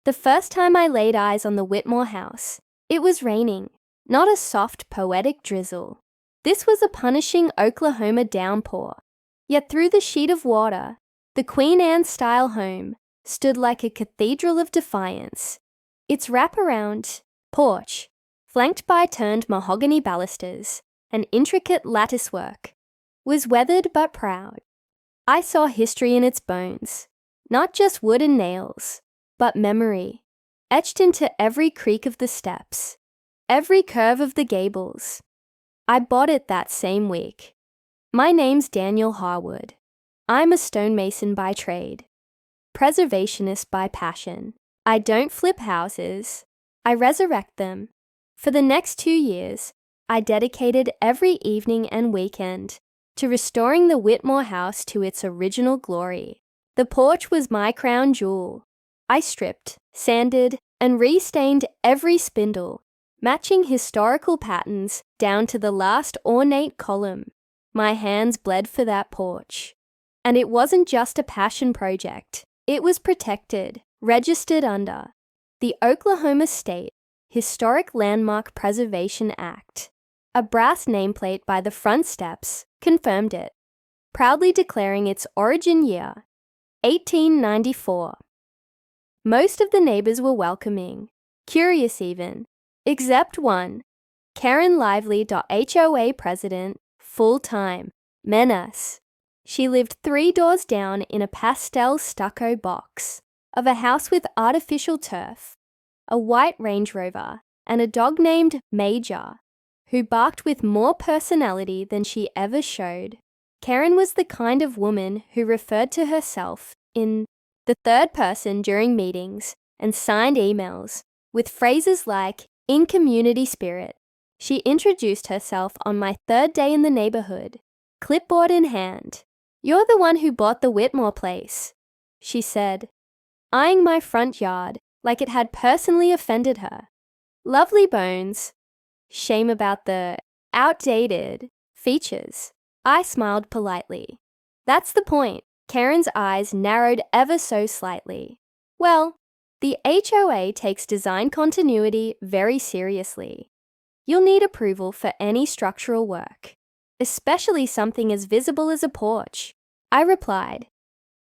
The first time I laid eyes on the Whitmore house, it was raining, not a soft, poetic drizzle. This was a punishing Oklahoma downpour. Yet through the sheet of water, the Queen Anne-style home stood like a cathedral of defiance. Its wraparound porch, flanked by turned mahogany balusters and intricate latticework, was weathered but proud. I saw history in its bones, not just wood and nails, but memory, etched into every creak of the steps, every curve of the gables. I bought it that same week. My name's Daniel Harwood. I'm a stonemason by trade, preservationist by passion. I don't flip houses, I resurrect them. For the next 2 years, I dedicated every evening and weekend to restoring the Whitmore house to its original glory. The porch was my crown jewel. I stripped, sanded, and re-stained every spindle, matching historical patterns down to the last ornate column. My hands bled for that porch. And it wasn't just a passion project. It was protected, registered under the Oklahoma State Historic Landmark Preservation Act. A brass nameplate by the front steps confirmed it, proudly declaring its origin year, 1894. Most of the neighbors were welcoming, curious even, except one, Karen Lively, HOA president, full-time, menace. She lived 3 doors down in a pastel stucco box of a house with artificial turf, a white Range Rover, and a dog named Major, who barked with more personality than she ever showed. Karen was the kind of woman who referred to herself in the third person during meetings and signed emails with phrases like, "in community spirit." She introduced herself on my 3rd day in the neighborhood, clipboard in hand. "You're the one who bought the Whitmore place," she said, eyeing my front yard like it had personally offended her. Lovely bones. Shame about the outdated features. I smiled politely. That's the point. Karen's eyes narrowed ever so slightly. Well, the HOA takes design continuity very seriously. You'll need approval for any structural work, especially something as visible as a porch. I replied,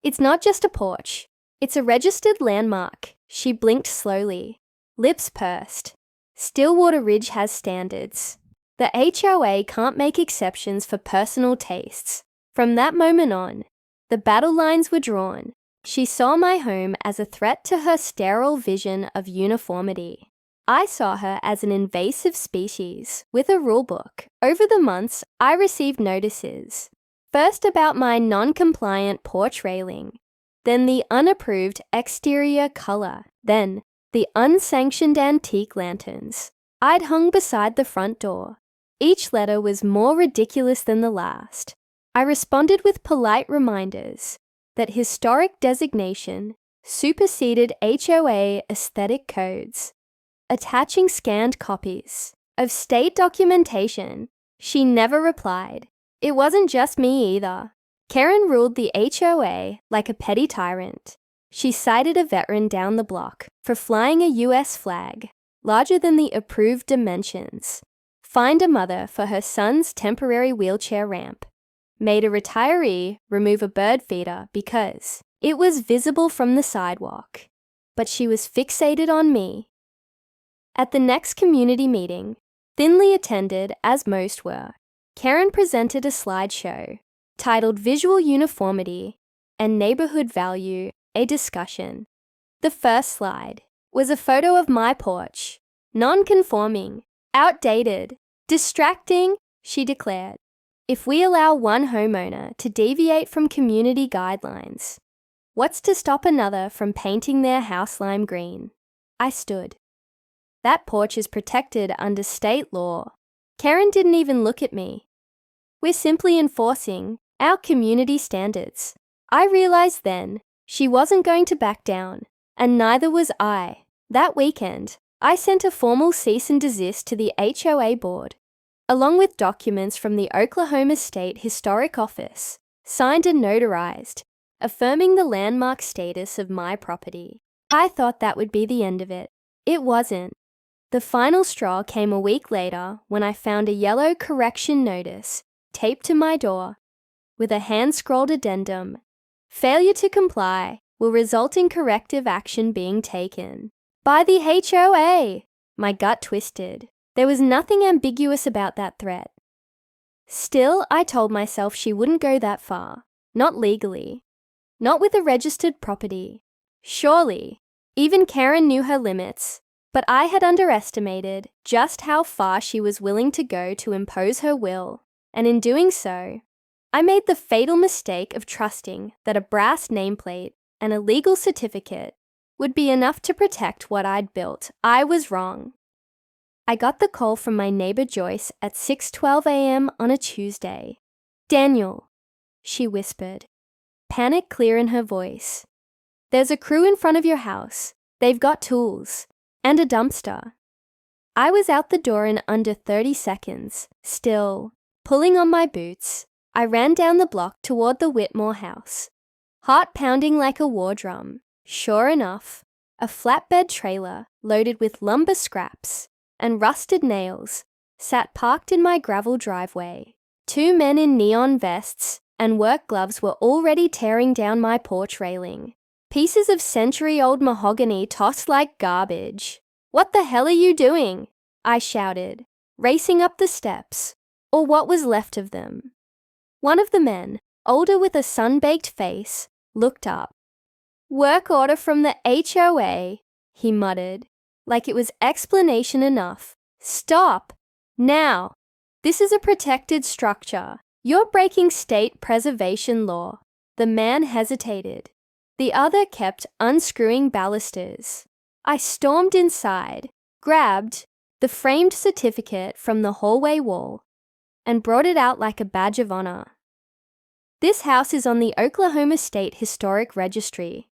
"It's not just a porch. It's a registered landmark." She blinked slowly, lips pursed. Stillwater Ridge has standards. The HOA can't make exceptions for personal tastes. From that moment on, the battle lines were drawn. She saw my home as a threat to her sterile vision of uniformity. I saw her as an invasive species with a rulebook. Over the months, I received notices. First about my non-compliant porch railing, then the unapproved exterior color, then the unsanctioned antique lanterns I'd hung beside the front door. Each letter was more ridiculous than the last. I responded with polite reminders that historic designation superseded HOA aesthetic codes, attaching scanned copies of state documentation. She never replied. It wasn't just me either. Karen ruled the HOA like a petty tyrant. She cited a veteran down the block for flying a US flag larger than the approved dimensions, fined a mother for her son's temporary wheelchair ramp, made a retiree remove a bird feeder because it was visible from the sidewalk. But she was fixated on me. At the next community meeting, thinly attended as most were, Karen presented a slideshow titled Visual Uniformity and Neighborhood Value, a Discussion. The first slide was a photo of my porch, non-conforming, outdated, distracting, she declared. If we allow one homeowner to deviate from community guidelines, what's to stop another from painting their house lime green? I stood. That porch is protected under state law. Karen didn't even look at me. We're simply enforcing our community standards. I realized then she wasn't going to back down, and neither was I. That weekend, I sent a formal cease and desist to the HOA board, along with documents from the Oklahoma State Historic Office, signed and notarized, affirming the landmark status of my property. I thought that would be the end of it. It wasn't. The final straw came a week later when I found a yellow correction notice taped to my door with a hand-scrawled addendum. Failure to comply will result in corrective action being taken by the HOA. My gut twisted. There was nothing ambiguous about that threat. Still, I told myself she wouldn't go that far. Not legally. Not with a registered property. Surely. Even Karen knew her limits. But I had underestimated just how far she was willing to go to impose her will. And in doing so, I made the fatal mistake of trusting that a brass nameplate and a legal certificate would be enough to protect what I'd built. I was wrong. I got the call from my neighbor Joyce at 6:12 a.m. on a Tuesday. "Daniel," she whispered, panic clear in her voice. "There's a crew in front of your house. They've got tools. And a dumpster." I was out the door in under 30 seconds. Still, pulling on my boots, I ran down the block toward the Whitmore house, heart pounding like a war drum. Sure enough, a flatbed trailer loaded with lumber scraps and rusted nails sat parked in my gravel driveway. 2 men in neon vests and work gloves were already tearing down my porch railing. Pieces of century-old mahogany tossed like garbage. "What the hell are you doing?" I shouted, racing up the steps, or what was left of them. One of the men, older with a sun-baked face, looked up. "Work order from the HOA," he muttered, like it was explanation enough. "Stop! Now! This is a protected structure. You're breaking state preservation law." The man hesitated. The other kept unscrewing balusters. I stormed inside, grabbed the framed certificate from the hallway wall, and brought it out like a badge of honor. "This house is on the Oklahoma State Historic Registry.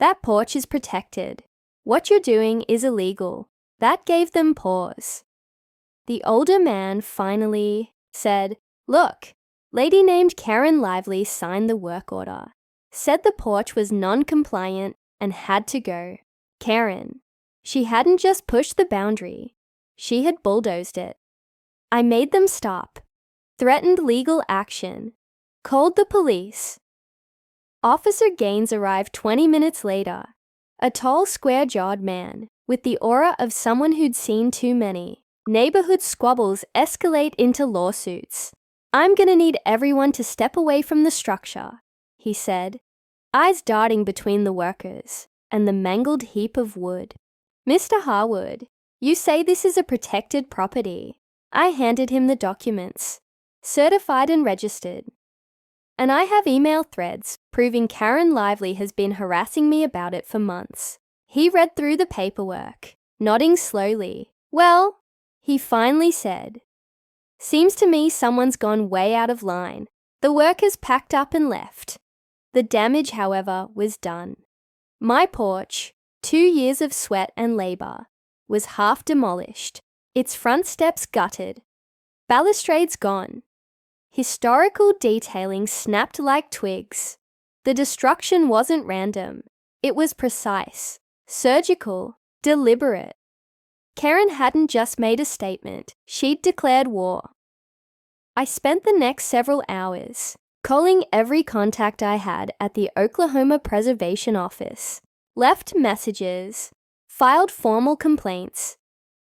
That porch is protected. What you're doing is illegal." That gave them pause. The older man finally said, "Look, lady named Karen Lively signed the work order. Said the porch was non-compliant and had to go. Karen. She hadn't just pushed the boundary. She had bulldozed it. I made them stop. Threatened legal action. Called the police. Officer Gaines arrived 20 minutes later. A tall, square-jawed man, with the aura of someone who'd seen too many. Neighborhood squabbles escalate into lawsuits. "I'm gonna need everyone to step away from the structure," he said, eyes darting between the workers and the mangled heap of wood. "Mr. Harwood, you say this is a protected property." I handed him the documents, certified and registered. "And I have email threads proving Karen Lively has been harassing me about it for months." He read through the paperwork, nodding slowly. "Well," he finally said, "seems to me someone's gone way out of line. The workers packed up and left." The damage, however, was done. My porch, 2 years of sweat and labor, was half demolished, its front steps gutted, balustrades gone. Historical detailing snapped like twigs. The destruction wasn't random. It was precise, surgical, deliberate. Karen hadn't just made a statement. She'd declared war. I spent the next several hours calling every contact I had at the Oklahoma Preservation Office, left messages, filed formal complaints,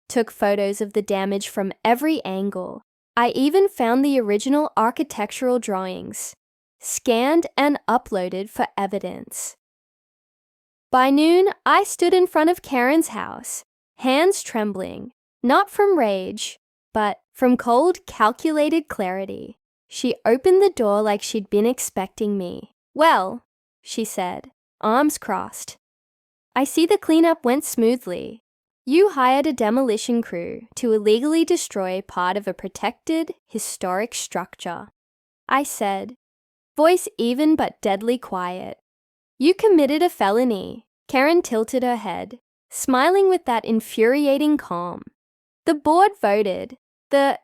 took photos of the damage from every angle. I even found the original architectural drawings, scanned and uploaded for evidence. By noon, I stood in front of Karen's house, hands trembling, not from rage, but from cold, calculated clarity. She opened the door like she'd been expecting me. "Well," she said, arms crossed, "I see the cleanup went smoothly. You hired a demolition crew to illegally destroy part of a protected, historic structure." I said, voice even but deadly quiet. "You committed a felony." Karen tilted her head, smiling with that infuriating calm. "The board voted. The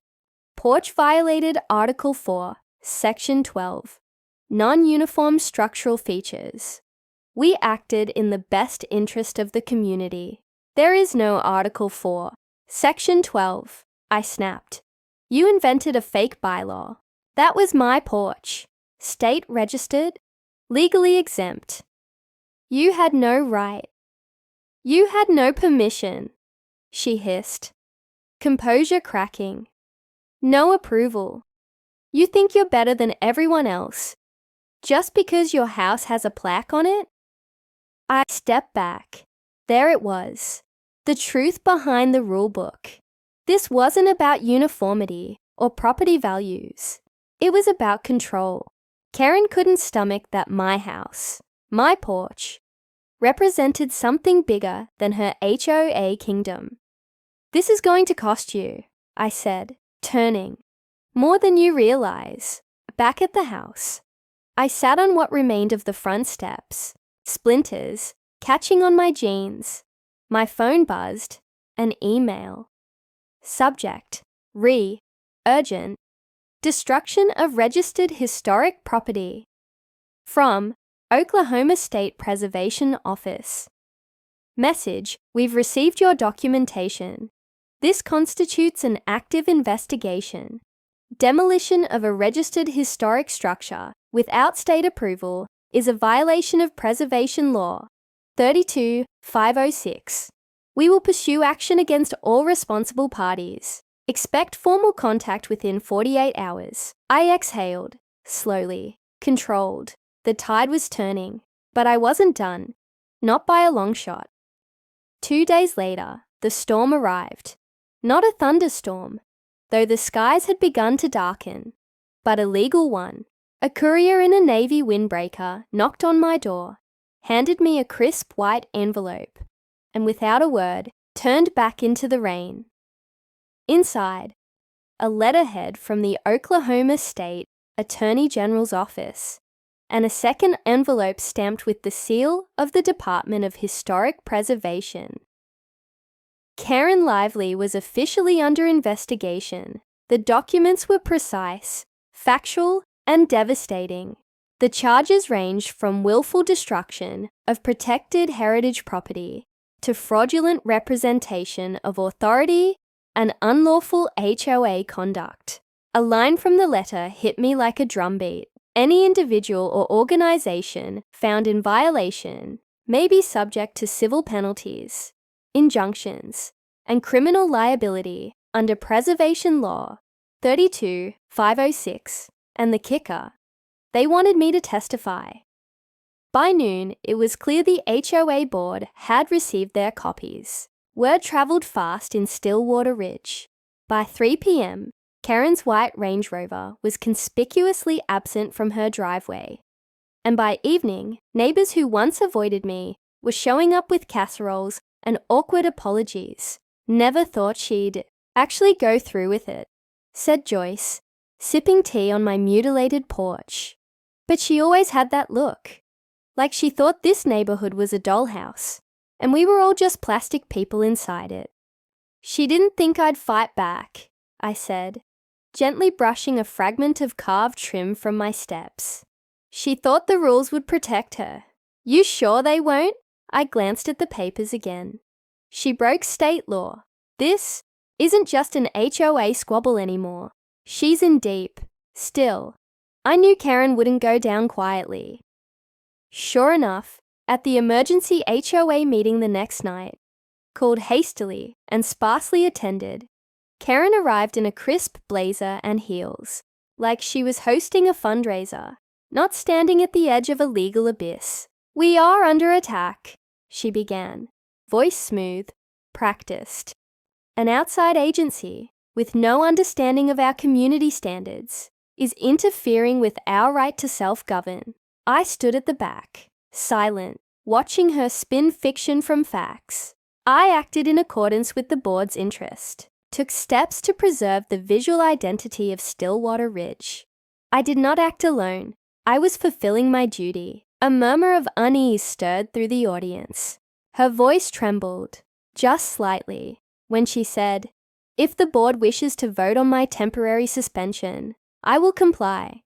Porch violated Article 4, Section 12, non-uniform structural features. We acted in the best interest of the community. There is no Article 4. Section 12. I snapped. You invented a fake bylaw. That was my porch. State registered, legally exempt. You had no right. You had no permission, she hissed. Composure cracking. No approval. You think you're better than everyone else, just because your house has a plaque on it? I stepped back. There it was. The truth behind the rulebook. This wasn't about uniformity or property values. It was about control. Karen couldn't stomach that my house, my porch, represented something bigger than her HOA kingdom. This is going to cost you, I said, turning. More than you realize. Back at the house. I sat on what remained of the front steps, splinters catching on my jeans. My phone buzzed. An email. Subject: urgent. Destruction of registered historic property. From Oklahoma State Preservation Office. Message: we've received your documentation. This constitutes an active investigation. Demolition of a registered historic structure without state approval is a violation of Preservation Law 32-506. We will pursue action against all responsible parties. Expect formal contact within 48 hours. I exhaled, slowly, controlled. The tide was turning, but I wasn't done. Not by a long shot. 2 days later, the storm arrived. Not a thunderstorm, though the skies had begun to darken, but a legal one. A courier in a Navy windbreaker knocked on my door, handed me a crisp white envelope, and without a word, turned back into the rain. Inside, a letterhead from the Oklahoma State Attorney General's office, and a second envelope stamped with the seal of the Department of Historic Preservation. Karen Lively was officially under investigation. The documents were precise, factual, and devastating. The charges ranged from willful destruction of protected heritage property to fraudulent representation of authority and unlawful HOA conduct. A line from the letter hit me like a drumbeat. Any individual or organization found in violation may be subject to civil penalties, injunctions, and criminal liability under Preservation Law 32-506. And the kicker, they wanted me to testify. By noon, it was clear the HOA board had received their copies. Word traveled fast in Stillwater Ridge. By 3 p.m., Karen's white Range Rover was conspicuously absent from her driveway. And by evening, neighbors who once avoided me were showing up with casseroles and awkward apologies. Never thought she'd actually go through with it, said Joyce, sipping tea on my mutilated porch. But she always had that look, like she thought this neighborhood was a dollhouse, and we were all just plastic people inside it. She didn't think I'd fight back, I said, gently brushing a fragment of carved trim from my steps. She thought the rules would protect her. You sure they won't? I glanced at the papers again. She broke state law. This isn't just an HOA squabble anymore. She's in deep. Still, I knew Karen wouldn't go down quietly. Sure enough, at the emergency HOA meeting the next night, called hastily and sparsely attended, Karen arrived in a crisp blazer and heels, like she was hosting a fundraiser, not standing at the edge of a legal abyss. We are under attack, she began, voice smooth, practiced. An outside agency, with no understanding of our community standards, is interfering with our right to self-govern. I stood at the back, silent, watching her spin fiction from facts. I acted in accordance with the board's interest, took steps to preserve the visual identity of Stillwater Ridge. I did not act alone. I was fulfilling my duty. A murmur of unease stirred through the audience. Her voice trembled, just slightly, when she said, "If the board wishes to vote on my temporary suspension, I will comply.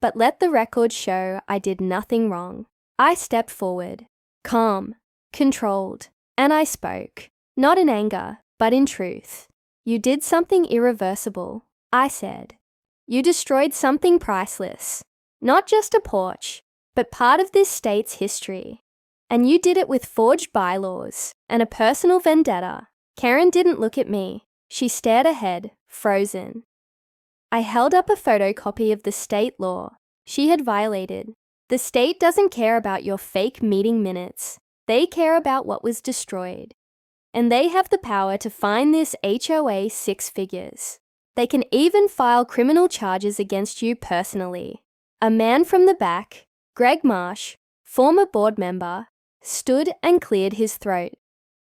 But let the record show I did nothing wrong." I stepped forward, calm, controlled, and I spoke, not in anger, but in truth. You did something irreversible, I said. You destroyed something priceless, not just a porch, but part of this state's history. And you did it with forged bylaws and a personal vendetta. Karen didn't look at me. She stared ahead, frozen. I held up a photocopy of the state law she had violated. The state doesn't care about your fake meeting minutes. They care about what was destroyed. And they have the power to fine this HOA 6 figures. They can even file criminal charges against you personally. A man from the back, Greg Marsh, former board member, stood and cleared his throat.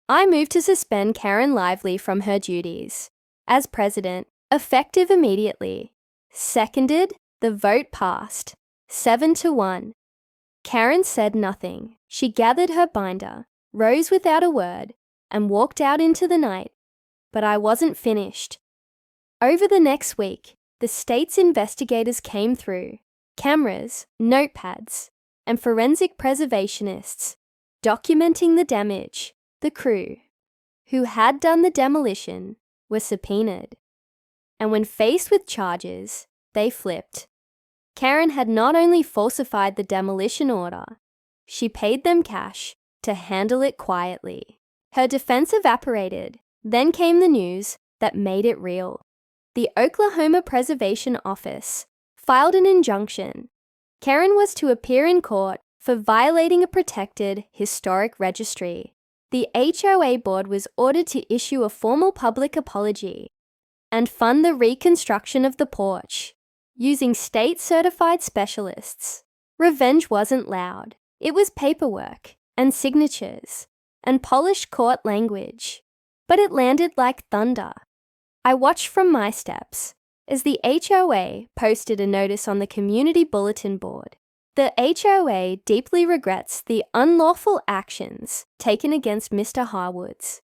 I moved to suspend Karen Lively from her duties as president, effective immediately. Seconded, the vote passed, 7-1. Karen said nothing. She gathered her binder, rose without a word, and walked out into the night. But I wasn't finished. Over the next week, the state's investigators came through, cameras, notepads, and forensic preservationists, documenting the damage. The crew, who had done the demolition, were subpoenaed. And when faced with charges, they flipped. Karen had not only falsified the demolition order, she paid them cash to handle it quietly. Her defense evaporated. Then came the news that made it real. The Oklahoma Preservation Office filed an injunction. Karen was to appear in court for violating a protected historic registry. The HOA board was ordered to issue a formal public apology and fund the reconstruction of the porch using state-certified specialists. Revenge wasn't loud. It was paperwork and signatures and polished court language, but it landed like thunder. I watched from my steps as the HOA posted a notice on the community bulletin board. The HOA deeply regrets the unlawful actions taken against Mr. Harwood's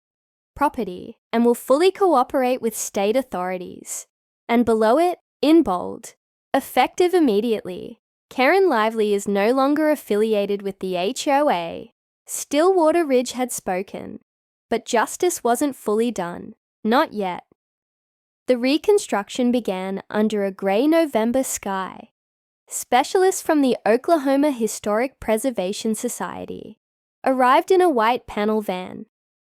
property and will fully cooperate with state authorities. And below it, in bold, effective immediately, Karen Lively is no longer affiliated with the HOA. Stillwater Ridge had spoken, but justice wasn't fully done. Not yet. The reconstruction began under a grey November sky. Specialists from the Oklahoma Historic Preservation Society arrived in a white panel van,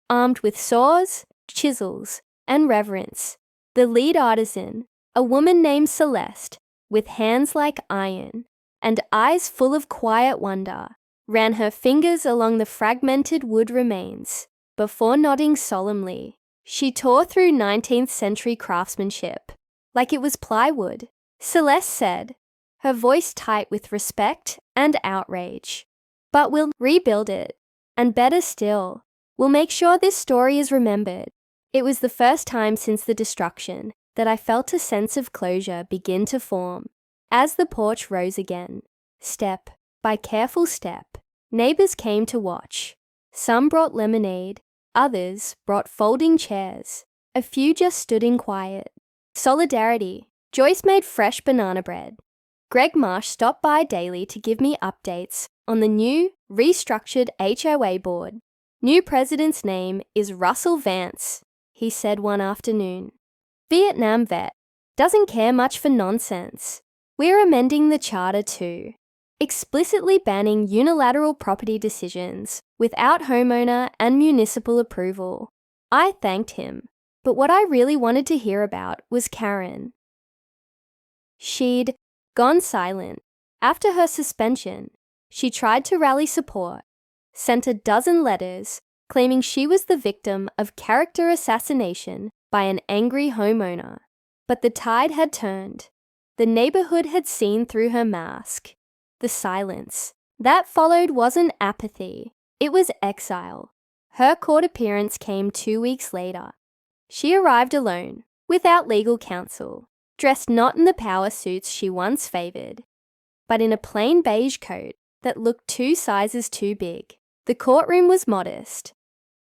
armed with saws, chisels, and reverence. The lead artisan, a woman named Celeste, with hands like iron and eyes full of quiet wonder, ran her fingers along the fragmented wood remains before nodding solemnly. She tore through 19th century craftsmanship like it was plywood. Celeste said, her voice tight with respect and outrage. But we'll rebuild it. And better still, we'll make sure this story is remembered. It was the first time since the destruction that I felt a sense of closure begin to form. As the porch rose again, step by careful step, neighbors came to watch. Some brought lemonade, others brought folding chairs. A few just stood in quiet. Solidarity. Joyce made fresh banana bread. Greg Marsh stopped by daily to give me updates on the new, restructured HOA board. New president's name is Russell Vance, he said one afternoon. Vietnam vet. Doesn't care much for nonsense. We're amending the charter too, explicitly banning unilateral property decisions without homeowner and municipal approval. I thanked him, but what I really wanted to hear about was Karen. She'd gone silent. After her suspension, she tried to rally support, sent a dozen letters claiming she was the victim of character assassination by an angry homeowner. But the tide had turned. The neighborhood had seen through her mask. The silence that followed wasn't apathy, it was exile. Her court appearance came 2 weeks later. She arrived alone, without legal counsel, dressed not in the power suits she once favored, but in a plain beige coat that looked 2 sizes too big. The courtroom was modest,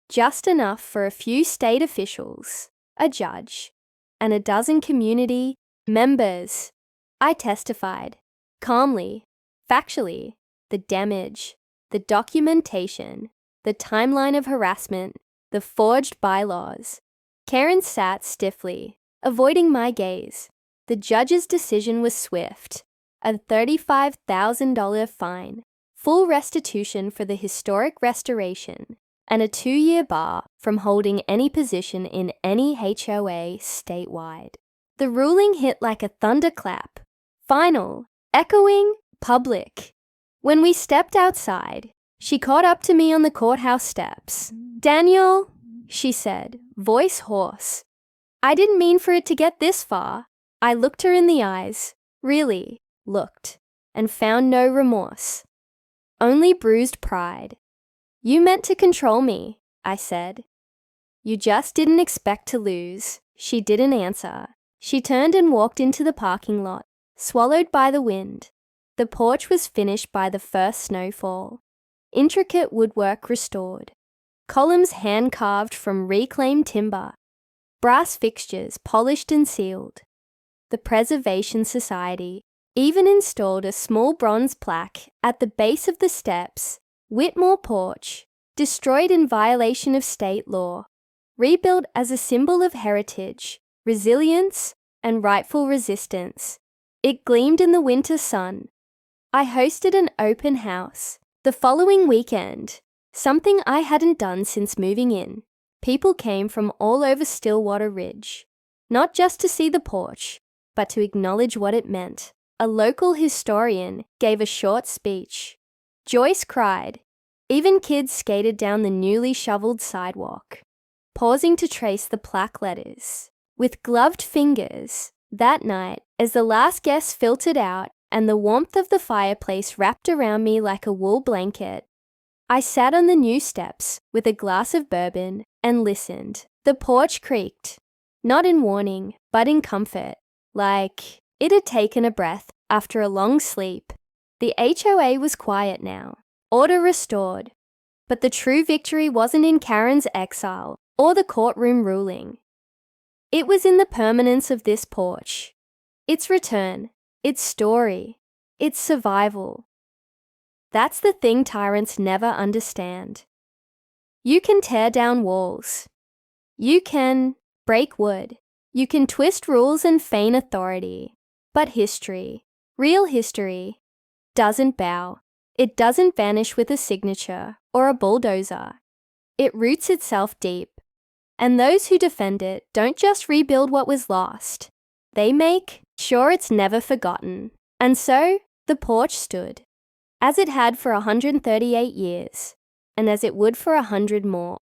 just enough for a few state officials, a judge, and a dozen community members. I testified, calmly, factually, the damage, the documentation, the timeline of harassment, the forged bylaws. Karen sat stiffly, avoiding my gaze. The judge's decision was swift. A $35,000 fine, full restitution for the historic restoration, and a 2-year bar from holding any position in any HOA statewide. The ruling hit like a thunderclap. Final, echoing, public. When we stepped outside, she caught up to me on the courthouse steps. "Daniel," she said, voice hoarse. "I didn't mean for it to get this far." I looked her in the eyes, really looked, and found no remorse. Only bruised pride. "You meant to control me," I said. "You just didn't expect to lose." She didn't answer. She turned and walked into the parking lot, swallowed by the wind. The porch was finished by the first snowfall. Intricate woodwork restored. Columns hand-carved from reclaimed timber. Brass fixtures polished and sealed. The Preservation Society even installed a small bronze plaque at the base of the steps. Whitmore Porch, destroyed in violation of state law, rebuilt as a symbol of heritage, resilience, and rightful resistance. It gleamed in the winter sun. I hosted an open house the following weekend, something I hadn't done since moving in. People came from all over Stillwater Ridge, not just to see the porch, but to acknowledge what it meant. A local historian gave a short speech. Joyce cried. Even kids skated down the newly shoveled sidewalk, pausing to trace the plaque letters. With gloved fingers, that night, as the last guest filtered out and the warmth of the fireplace wrapped around me like a wool blanket, I sat on the new steps with a glass of bourbon and listened. The porch creaked, not in warning, but in comfort, like it had taken a breath after a long sleep. The HOA was quiet now, order restored. But the true victory wasn't in Karen's exile or the courtroom ruling. It was in the permanence of this porch, its return, its story, its survival. That's the thing tyrants never understand. You can tear down walls. You can break wood. You can twist rules and feign authority. But history, real history, doesn't bow. It doesn't vanish with a signature or a bulldozer. It roots itself deep. And those who defend it don't just rebuild what was lost. They make sure it's never forgotten. And so, the porch stood, as it had for 138 years, and as it would for 100 more.